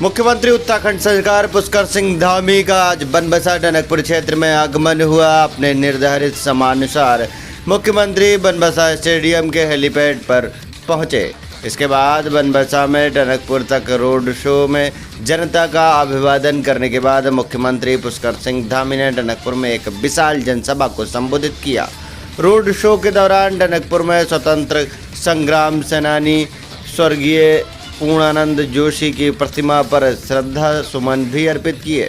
मुख्यमंत्री उत्तराखंड सरकार पुष्कर सिंह धामी का आज बनबसा टनकपुर क्षेत्र में आगमन हुआ। अपने निर्धारित समयानुसार मुख्यमंत्री बनबसा स्टेडियम के हेलीपैड पर पहुंचे। इसके बाद बनबसा में टनकपुर तक रोड शो में जनता का अभिवादन करने के बाद मुख्यमंत्री पुष्कर सिंह धामी ने टनकपुर में एक विशाल जनसभा को संबोधित किया। रोड शो के दौरान टनकपुर में स्वतंत्र संग्राम सेनानी स्वर्गीय पूर्णानंद जोशी की प्रतिमा पर श्रद्धा सुमन भी अर्पित किए।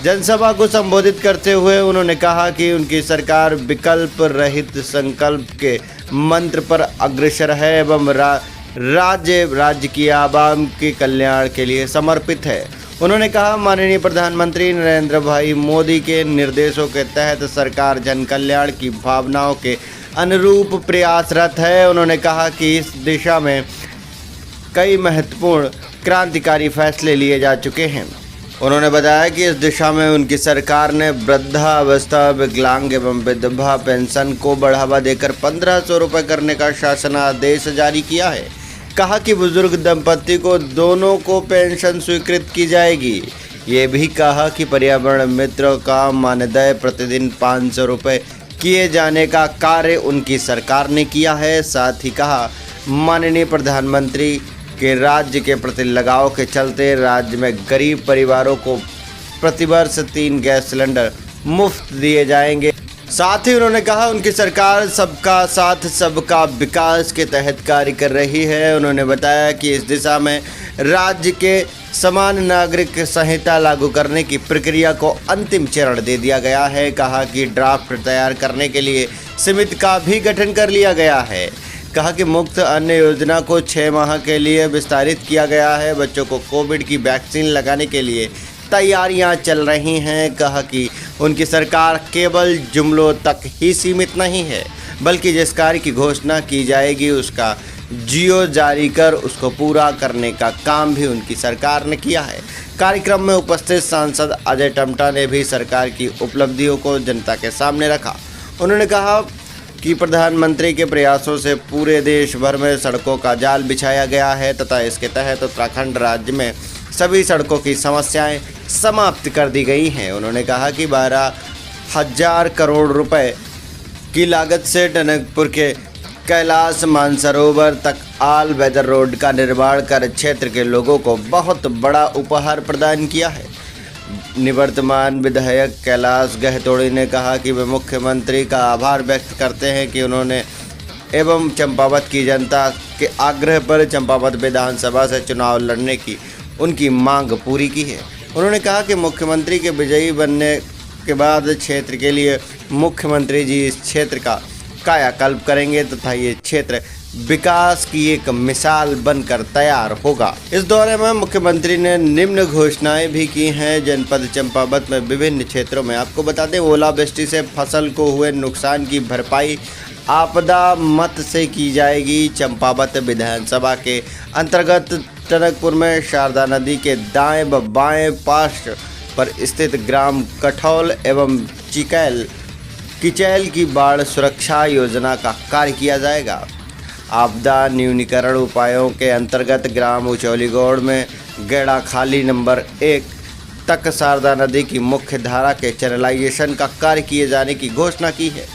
जनसभा को संबोधित करते हुए उन्होंने कहा कि उनकी सरकार विकल्प रहित संकल्प के मंत्र पर अग्रसर है एवं राज्य की आवाम के कल्याण के लिए समर्पित है। उन्होंने कहा, माननीय प्रधानमंत्री नरेंद्र भाई मोदी के निर्देशों के तहत सरकार जन कल्याण की भावनाओं के अनुरूप प्रयासरत है। उन्होंने कहा कि इस दिशा में कई महत्वपूर्ण क्रांतिकारी फैसले लिए जा चुके हैं। उन्होंने बताया कि इस दिशा में उनकी सरकार ने वृद्धावस्था, विकलांग एवं विधवा पेंशन को बढ़ावा देकर 1500 रुपये करने का शासनादेश जारी किया है। कहा कि बुजुर्ग दंपति को दोनों को पेंशन स्वीकृत की जाएगी। ये भी कहा कि पर्यावरण मित्र का मानदेय प्रतिदिन 500 रुपये किए जाने का कार्य उनकी सरकार ने किया है। साथ ही कहा, माननीय प्रधानमंत्री के राज्य के प्रति लगाव के चलते राज्य में गरीब परिवारों को प्रतिवर्ष 3 गैस सिलेंडर मुफ्त दिए जाएंगे। साथ ही उन्होंने कहा, उनकी सरकार सबका साथ सबका विकास के तहत कार्य कर रही है। उन्होंने बताया कि इस दिशा में राज्य के समान नागरिक संहिता लागू करने की प्रक्रिया को अंतिम चरण दे दिया गया है। कहा कि ड्राफ्ट तैयार करने के लिए समिति का भी गठन कर लिया गया है। कहा कि मुफ्त अन्न योजना को 6 माह के लिए विस्तारित किया गया है। बच्चों को कोविड की वैक्सीन लगाने के लिए तैयारियां चल रही हैं। कहा कि उनकी सरकार केवल जुमलों तक ही सीमित नहीं है, बल्कि जिस कार्य की घोषणा की जाएगी उसका जियो जारी कर उसको पूरा करने का काम भी उनकी सरकार ने किया है। कार्यक्रम में उपस्थित सांसद अजय टमटा ने भी सरकार की उपलब्धियों को जनता के सामने रखा। उन्होंने कहा कि प्रधानमंत्री के प्रयासों से पूरे देश भर में सड़कों का जाल बिछाया गया है तथा इसके तहत उत्तराखंड राज्य में सभी सड़कों की समस्याएं समाप्त कर दी गई हैं। उन्होंने कहा कि 12,000 करोड़ रुपए की लागत से टनकपुर के कैलाश मानसरोवर तक ऑल वेदर रोड का निर्माण कर क्षेत्र के लोगों को बहुत बड़ा उपहार प्रदान किया है। निवर्तमान विधायक कैलाश गहतोड़ी ने कहा कि वे मुख्यमंत्री का आभार व्यक्त करते हैं कि उन्होंने एवं चंपावत की जनता के आग्रह पर चंपावत विधानसभा से चुनाव लड़ने की उनकी मांग पूरी की है। उन्होंने कहा कि मुख्यमंत्री के विजयी बनने के बाद क्षेत्र के लिए मुख्यमंत्री जी इस क्षेत्र का कायाकल्प करेंगे तथा ये क्षेत्र विकास की एक मिसाल बनकर तैयार होगा। इस दौरे में मुख्यमंत्री ने निम्न घोषणाएं भी की हैं। जनपद चंपावत में विभिन्न क्षेत्रों में आपको बता दें, ओलावृष्टि से फसल को हुए नुकसान की भरपाई आपदा मद से की जाएगी। चंपावत विधानसभा के अंतर्गत टनकपुर में शारदा नदी के दाएं व बाएं पार्श्व पर स्थित ग्राम कठौल एवं किचैल की बाढ़ सुरक्षा योजना का कार्य किया जाएगा। आपदा न्यूनीकरण उपायों के अंतर्गत ग्राम उचौलीगौड़ में गेड़ा खाली नंबर 1 तक शारदा नदी की मुख्य धारा के चैनलाइजेशन का कार्य किए जाने की घोषणा की है।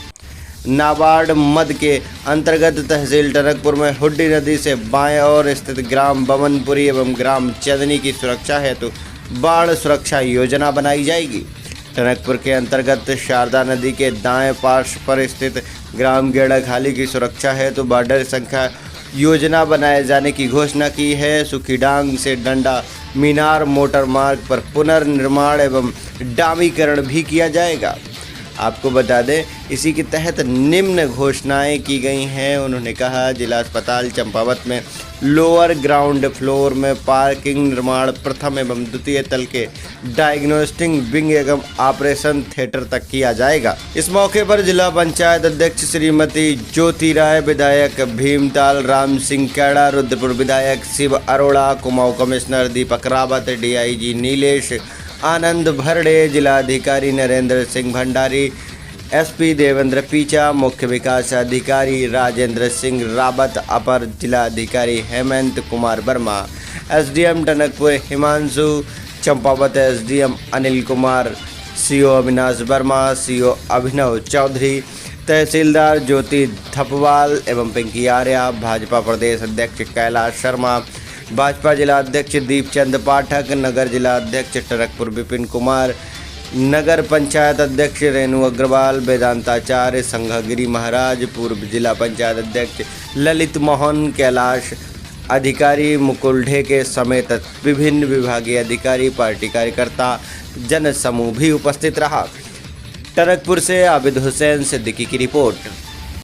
नाबार्ड मद के अंतर्गत तहसील टनकपुर में हुड्डी नदी से बाएं ओर स्थित ग्राम बमनपुरी एवं ग्राम चंदनी की सुरक्षा हेतु बाढ़ सुरक्षा योजना बनाई जाएगी। टनकपुर के अंतर्गत शारदा नदी के दाएं पार्श्व पर स्थित ग्राम गेड़ा खाली की सुरक्षा हेतु बॉर्डर संख्या योजना बनाए जाने की घोषणा की है। सुखीडांग से डंडा मीनार मोटर मार्ग पर पुनर्निर्माण एवं डामीकरण भी किया जाएगा। आपको बता दें, इसी के तहत निम्न घोषणाएं की गई हैं। उन्होंने कहा, जिला अस्पताल चंपावत में लोअर ग्राउंड फ्लोर में पार्किंग निर्माण प्रथम एवं द्वितीय तल के डायग्नोस्टिक विंग एवं ऑपरेशन थिएटर तक किया जाएगा। इस मौके पर जिला पंचायत अध्यक्ष श्रीमती ज्योति राय, विधायक भीमताल राम सिंह कैड़ा, रुद्रपुर विधायक शिव अरोड़ा, कुमाऊं कमिश्नर दीपक रावत, डीआईजी नीलेश आनंद भरड़े, जिलाधिकारी नरेंद्र सिंह भंडारी, एसपी देवेंद्र पीचा, मुख्य विकास अधिकारी राजेंद्र सिंह रावत, अपर जिलाधिकारी Hemant Kumar Verma, SDM Tanakpur Himanshu Champawat, SDM Anil Kumar, CO Avinash Verma, CO Abhinav Chaudhary, तहसीलदार ज्योति थपवाल एवं पिंकी आर्या, भाजपा प्रदेश अध्यक्ष कैलाश शर्मा, भाजपा जिला अध्यक्ष दीपचंद पाठक, नगर जिला अध्यक्ष टनकपुर विपिन कुमार, नगर पंचायत अध्यक्ष रेणु अग्रवाल, वेदांताचार्य, संघगिरी महाराज, पूर्व जिला पंचायत अध्यक्ष ललित मोहन, कैलाश अधिकारी, मुकुल ढेके समेत विभिन्न विभागीय अधिकारी, पार्टी कार्यकर्ता, जन समूह भी उपस्थित रहा। टनकपुर से आबिद हुसैन सिद्दीकी की रिपोर्ट।